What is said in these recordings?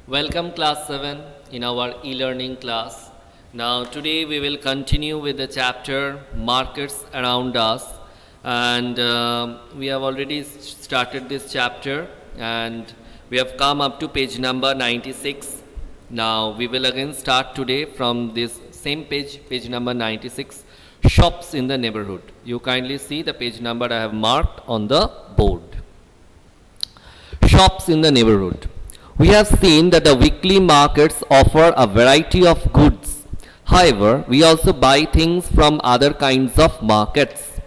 Welcome class 7 in our e-learning class. Now today we will continue with the chapter Markets Around Us, and we have already started this chapter and we have come up to page number 96. Now we will again start today from this same page number 96, Shops in the Neighborhood. You kindly see the page number I have marked on the board. Shops in the neighborhood. We have seen that the weekly markets offer a variety of goods. However, we also buy things from other kinds of markets.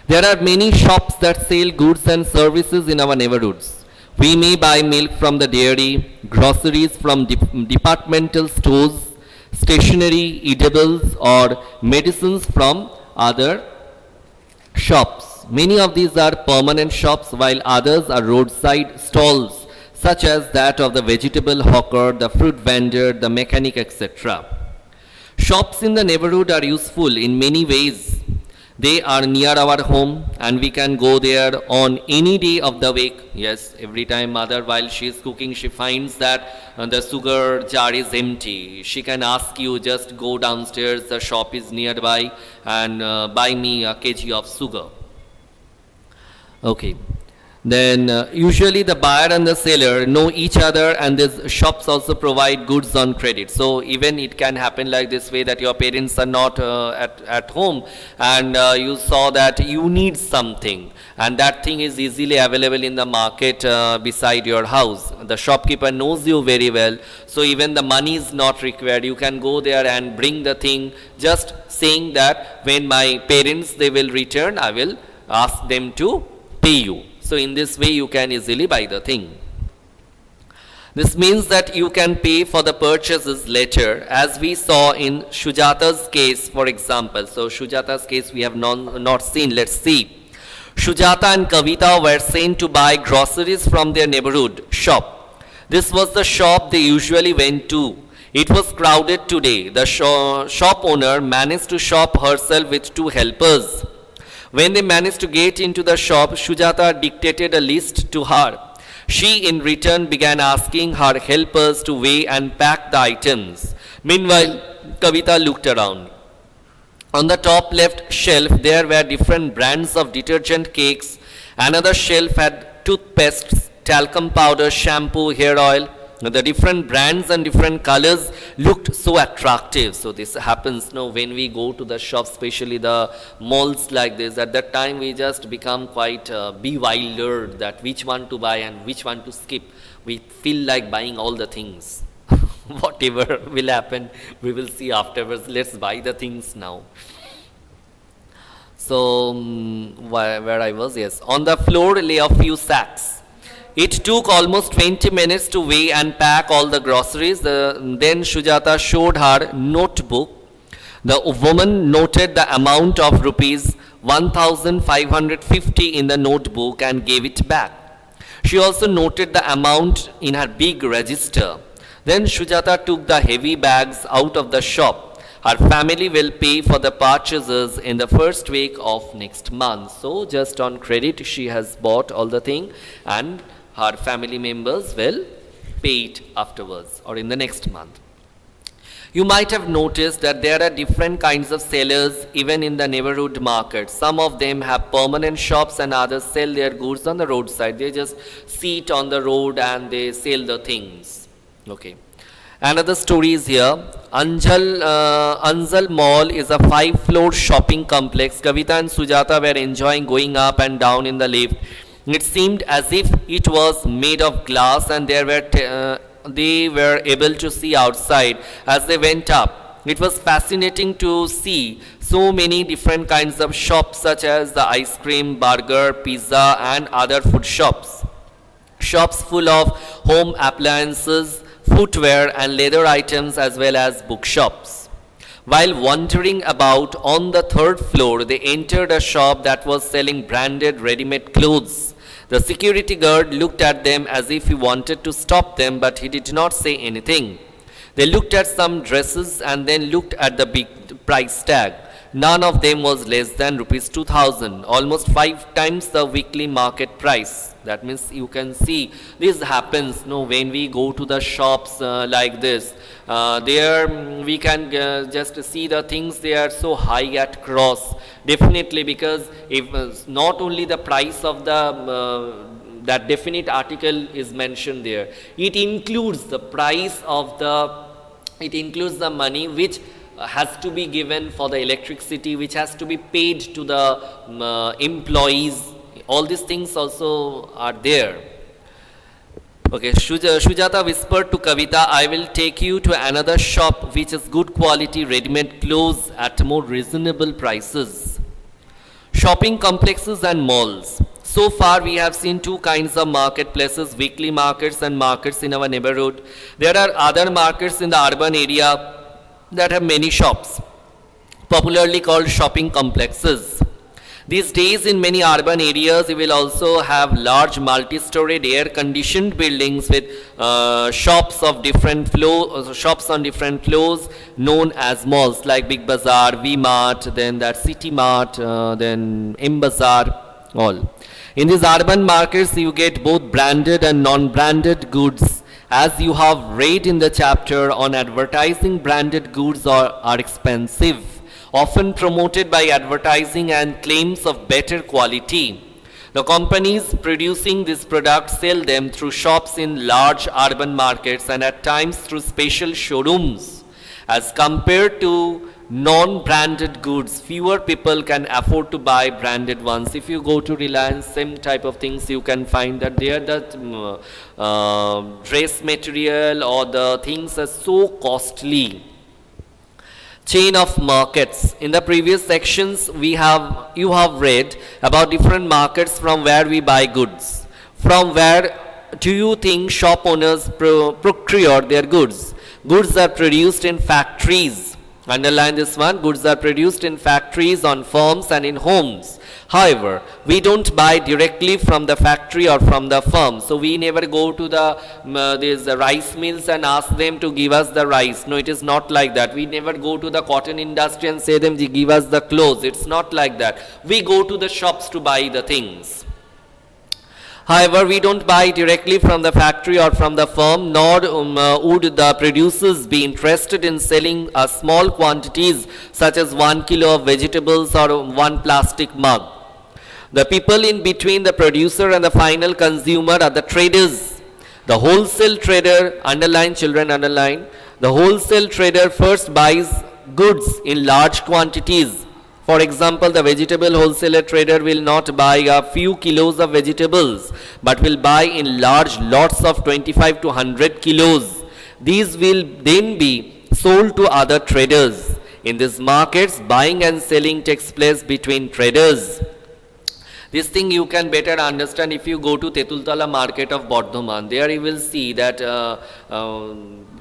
There are many shops that sell goods and services in our neighborhoods. We may buy milk from the dairy, groceries from departmental stores, stationery, edibles, or medicines from other shops. Many of these are permanent shops while others are roadside stalls such as that of the vegetable hawker, the fruit vendor, the mechanic, etc. Shops in the neighborhood are useful in many ways. They are near our home and we can go there on any day of the week. Yes, every time mother while she is cooking she finds that the sugar jar is empty. She can ask you just go downstairs, the shop is nearby and buy me a kg of sugar. Okay. Then usually the buyer and the seller know each other, and these shops also provide goods on credit. So even it can happen like this way that your parents are not at home and you saw that you need something and that thing is easily available in the market beside your house. The shopkeeper knows you very well, so even the money is not required. You can go there and bring the thing, just saying that when my parents they will return, I will ask them to pay you. So in this way you can easily buy the thing. This means that you can pay for the purchases later, as we saw in Shujata's case, for example. So Shujata's case we have not seen. Let's see. Shujata and Kavita were sent to buy groceries from their neighborhood shop. This was the shop they usually went to. It was crowded today. The shop owner managed to shop herself with two helpers. When they managed to get into the shop, Shujata dictated a list to her. She in return began asking her helpers to weigh and pack the items. Meanwhile, Kavita looked around. On the top left shelf, there were different brands of detergent cakes. Another shelf had toothpastes, talcum powder, shampoo, hair oil. The different brands and different colors looked so attractive. So this happens now when we go to the shop, especially the malls like this. At that time we just become quite bewildered that which one to buy and which one to skip. We feel like buying all the things. Whatever will happen, we will see afterwards. Let's buy the things now. So where I was, yes. On the floor lay a few sacks. It took almost 20 minutes to weigh and pack all the groceries. Then Shujata showed her notebook. The woman noted the amount of rupees 1,550 in the notebook and gave it back. She also noted the amount in her big register. Then Shujata took the heavy bags out of the shop. Her family will pay for the purchases in the first week of next month. So just on credit she has bought all the thing and her family members will pay it afterwards or in the next month. You might have noticed that there are different kinds of sellers even in the neighborhood market. Some of them have permanent shops and others sell their goods on the roadside. They just sit on the road and they sell the things. Okay. Another story is here. Anjal Mall is a 5-floor shopping complex. Kavita and Sujata were enjoying going up and down in the lift. It seemed as if it was made of glass and they were able to see outside as they went up. It was fascinating to see so many different kinds of shops such as the ice cream, burger, pizza and other food shops. Shops full of home appliances, footwear and leather items as well as bookshops. While wandering about on the 3rd floor, they entered a shop that was selling branded ready-made clothes. The security guard looked at them as if he wanted to stop them, but he did not say anything. They looked at some dresses and then looked at the big price tag. None of them was less than rupees 2,000, almost 5 times the weekly market price. That means you can see this happens, no, when we go to the shops like this. There we can just see the things, they are so high at cross. Definitely, because if not only the price of the that definite article is mentioned there, it includes the price of the, it includes the money which has to be given for the electricity, which has to be paid to the employees. All these things also are there. Okay, Shujata whispered to Kavita, I will take you to another shop which is good quality ready-made clothes at more reasonable prices. Shopping complexes and malls. So far we have seen two kinds of marketplaces, weekly markets and markets in our neighborhood. There are other markets in the urban area that have many shops, popularly called shopping complexes. These days in many urban areas you will also have large multi-storied air-conditioned buildings with shops of different shops on different floors known as malls, like Big Bazaar, V-Mart, then that City Mart, then M-Bazaar, all. In these urban markets you get both branded and non-branded goods. As you have read in the chapter on advertising, branded goods are expensive, often promoted by advertising and claims of better quality. The companies producing these products sell them through shops in large urban markets and at times through special showrooms. As compared to non-branded goods, fewer people can afford to buy branded ones. If you go to Reliance, same type of things you can find that there the dress material or the things are so costly. Chain of markets. In the previous sections you have read about different markets from where we buy goods. From where do you think shop owners procure their goods? Goods are produced in factories. Underline this one, goods are produced in factories, on farms and in homes. However, we don't buy directly from the factory or from the farm. So we never go to these rice mills and ask them to give us the rice. No, it is not like that. We never go to the cotton industry and say them, give us the clothes. It's not like that. We go to the shops to buy the things. However, we don't buy directly from the factory or from the firm, nor would the producers be interested in selling small quantities such as 1 kilo of vegetables or one plastic mug. The people in between the producer and the final consumer are the traders. The wholesale trader, underline children, underline, the wholesale trader first buys goods in large quantities. For example, the vegetable wholesaler trader will not buy a few kilos of vegetables, but will buy in large lots of 25 to 100 kilos. These will then be sold to other traders. In these markets, buying and selling takes place between traders. This thing you can better understand if you go to Tetultala market of Bardhaman. There you will see that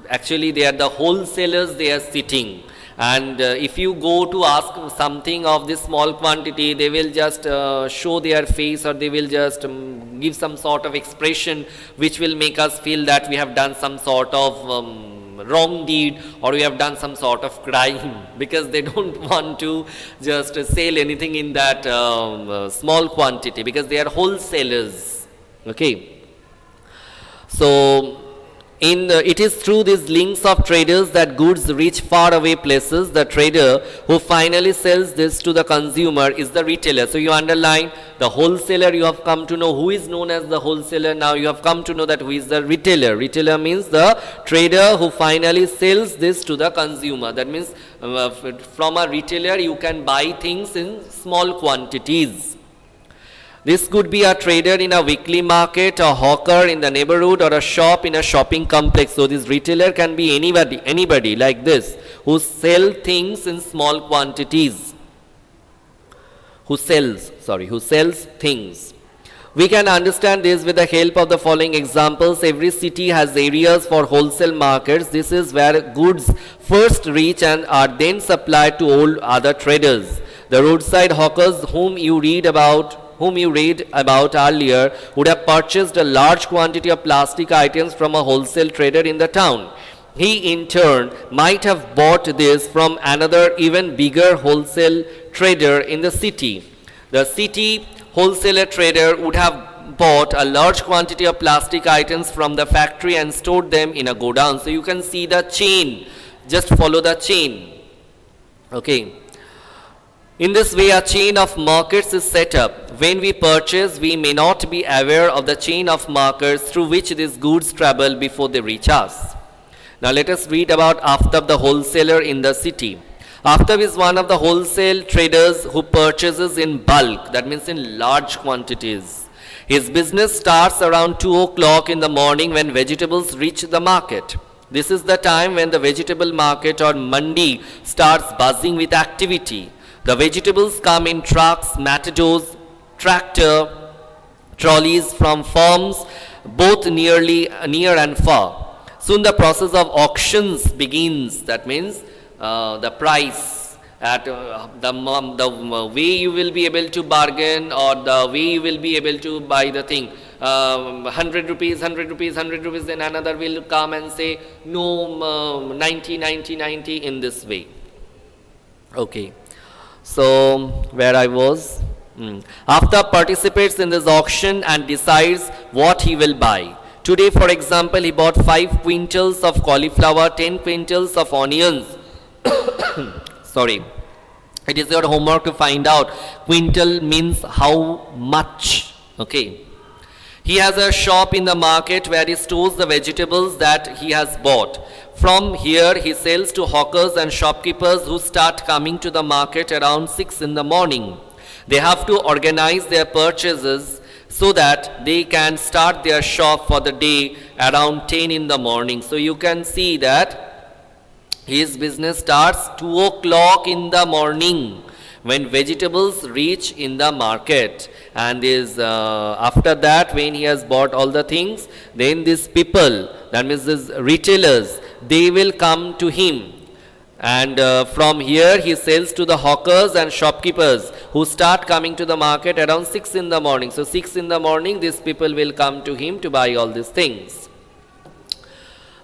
actually they are the wholesalers, they are sitting. And if you go to ask something of this small quantity, they will just show their face, or they will just give some sort of expression which will make us feel that we have done some sort of wrong deed, or we have done some sort of crime, because they don't want to just sell anything in that small quantity, because they are wholesalers. Okay. So it is through these links of traders that goods reach far away places. The trader who finally sells this to the consumer is the retailer. So you underline the wholesaler, you have come to know who is known as the wholesaler. Now you have come to know that who is the retailer. Retailer means the trader who finally sells this to the consumer. That means from a retailer you can buy things in small quantities. This could be a trader in a weekly market, a hawker in the neighborhood, or a shop in a shopping complex. So this retailer can be anybody like this, who sell things in small quantities. Who sells things. We can understand this with the help of the following examples. Every city has areas for wholesale markets. This is where goods first reach and are then supplied to all other traders. The roadside hawkers whom you read about earlier would have purchased a large quantity of plastic items from a wholesale trader in the town. He in turn might have bought this from another even bigger wholesale trader in the city. The city wholesaler trader would have bought a large quantity of plastic items from the factory and stored them in a godown. So you can see the chain, just follow the chain. Okay. In this way, a chain of markets is set up. When we purchase, we may not be aware of the chain of markets through which these goods travel before they reach us. Now let us read about Aftab, the wholesaler in the city. Aftab is one of the wholesale traders who purchases in bulk, that means in large quantities. His business starts around 2 o'clock in the morning when vegetables reach the market. This is the time when the vegetable market or mandi starts buzzing with activity. The vegetables come in trucks, matadors, tractor, trolleys from farms, both near and far. Soon the process of auctions begins. That means the price, at the way you will be able to bargain, or the way you will be able to buy the thing. 100 rupees, 100 rupees, 100 rupees, then another will come and say, no, 90, 90, 90, in this way. Okay. So, where I was? After participates in this auction and decides what he will buy. Today, for example, he bought 5 quintals of cauliflower, 10 quintals of onions. Sorry. It is your homework to find out. Quintal means how much. Okay. He has a shop in the market where he stores the vegetables that he has bought. From here, he sells to hawkers and shopkeepers who start coming to the market around 6 in the morning. They have to organize their purchases so that they can start their shop for the day around 10 in the morning. So you can see that his business starts 2 o'clock in the morning when vegetables reach in the market, and is after that, when he has bought all the things, then these people, that means these retailers, they will come to him, and from here he sells to the hawkers and shopkeepers who start coming to the market around 6 in the morning. So 6 in the morning, these people will come to him to buy all these things.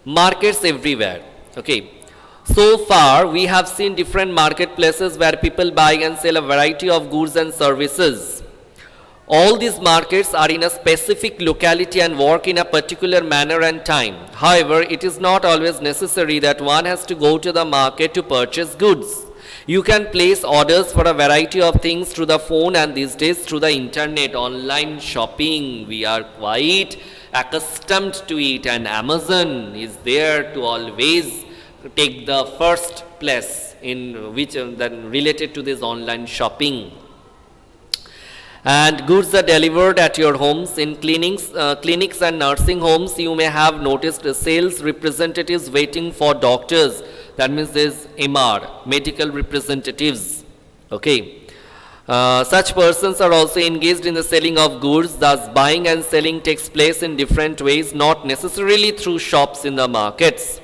Markets everywhere. Okay. So far, we have seen different marketplaces where people buy and sell a variety of goods and services. All these markets are in a specific locality and work in a particular manner and time. However, it is not always necessary that one has to go to the market to purchase goods. You can place orders for a variety of things through the phone, and these days through the internet, online shopping. We are quite accustomed to it, and Amazon is there to always take the first place in which related to this online shopping. And goods are delivered at your homes. In clinics and nursing homes, you may have noticed sales representatives waiting for doctors. That means there's MR, medical representatives. Okay. Such persons are also engaged in the selling of goods. Thus, buying and selling takes place in different ways, not necessarily through shops in the markets.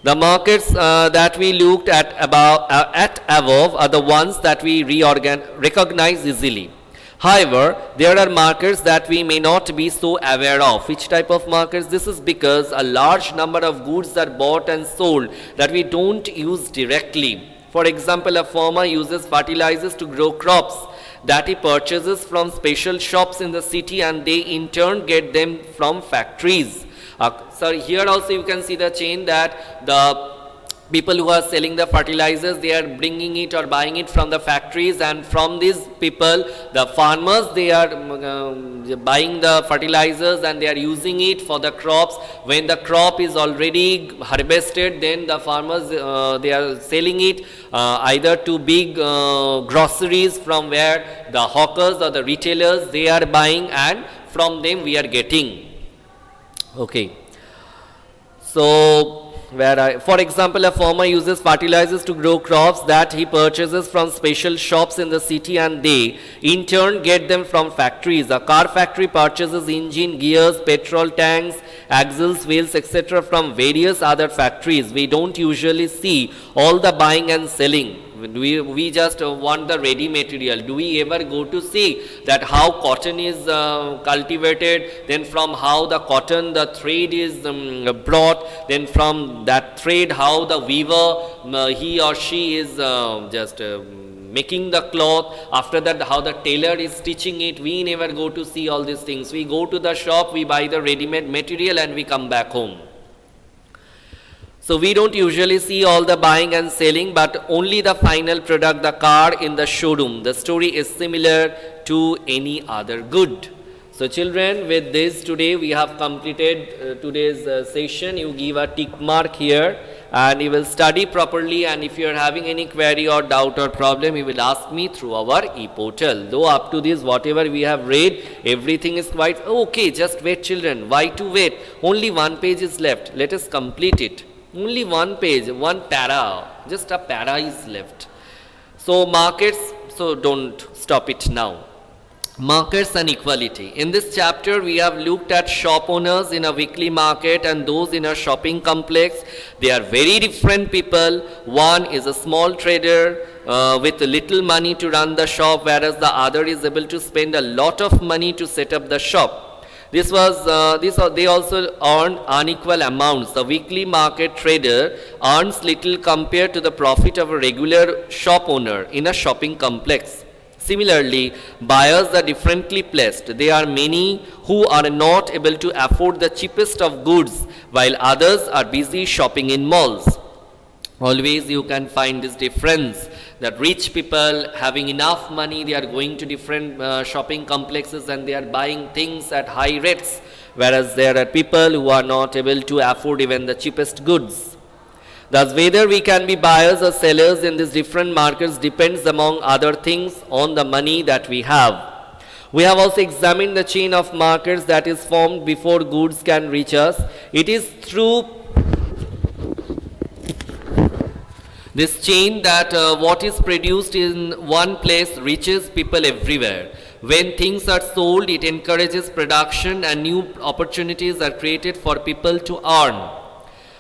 The markets that we looked at above are the ones that we recognize easily. However, there are markets that we may not be so aware of. Which type of markets? This is because a large number of goods are bought and sold that we don't use directly. For example, a farmer uses fertilizers to grow crops that he purchases from special shops in the city, and they in turn get them from factories. So here also you can see the chain, that the people who are selling the fertilizers, they are bringing it or buying it from the factories, and from these people, the farmers, they are buying the fertilizers and they are using it for the crops. When the crop is already harvested, then the farmers, they are selling it either to big groceries from where the hawkers or the retailers, they are buying, and from them we are getting. Okay. So, for example, a farmer uses fertilizers to grow crops that he purchases from special shops in the city, and they in turn get them from factories. A car factory purchases engine, gears, petrol tanks, axles, wheels, etc. from various other factories. We don't usually see all the buying and selling. We just want the ready material. Do we ever go to see that how cotton is cultivated, then from how the cotton, the thread is brought, then from that thread how the weaver, he or she is just making the cloth, after that how the tailor is stitching it. We never go to see all these things. We go to the shop, we buy the ready-made material and we come back home. So we don't usually see all the buying and selling, but only the final product, the car in the showroom. The story is similar to any other good. So children, with this today we have completed today's session. You give a tick mark here and you will study properly, and if you are having any query or doubt or problem, you will ask me through our e-portal. Though up to this whatever we have read, everything is quite okay. Just wait children. Why to wait? Only one page is left. Let us complete it. Only one page, one para, just a para is left. So markets, so don't stop it now. Markets and equality. In this chapter, we have looked at shop owners in a weekly market and those in a shopping complex. They are very different people. One is a small trader with little money to run the shop, whereas the other is able to spend a lot of money to set up the shop. They also earn unequal amounts. The weekly market trader earns little compared to the profit of a regular shop owner in a shopping complex. Similarly, buyers are differently placed. There are many who are not able to afford the cheapest of goods, while others are busy shopping in malls. Always you can find this difference, that rich people having enough money, they are going to different shopping complexes and they are buying things at high rates, whereas there are people who are not able to afford even the cheapest goods. Thus, whether we can be buyers or sellers in these different markets depends, among other things, on the money that we have. We have also examined the chain of markets that is formed before goods can reach us. It is through this chain that what is produced in one place reaches people everywhere. When things are sold, it encourages production and new opportunities are created for people to earn.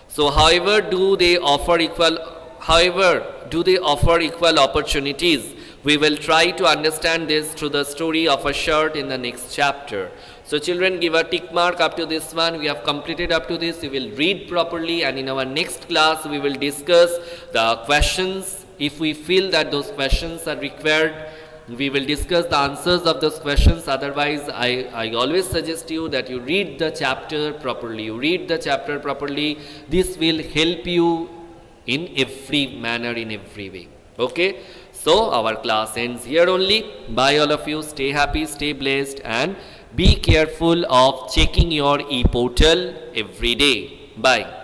So however do they offer equal opportunities? We will try to understand this through the story of a shirt in the next chapter. So children, give a tick mark up to this one. We have completed up to this. We will read properly, and in our next class we will discuss the questions. If we feel that those questions are required, we will discuss the answers of those questions. Otherwise, I always suggest you that you read the chapter properly. You read the chapter properly. This will help you in every manner, in every way. Okay? So our class ends here only. Bye all of you. Stay happy, stay blessed, and be careful of checking your e-portal every day. Bye.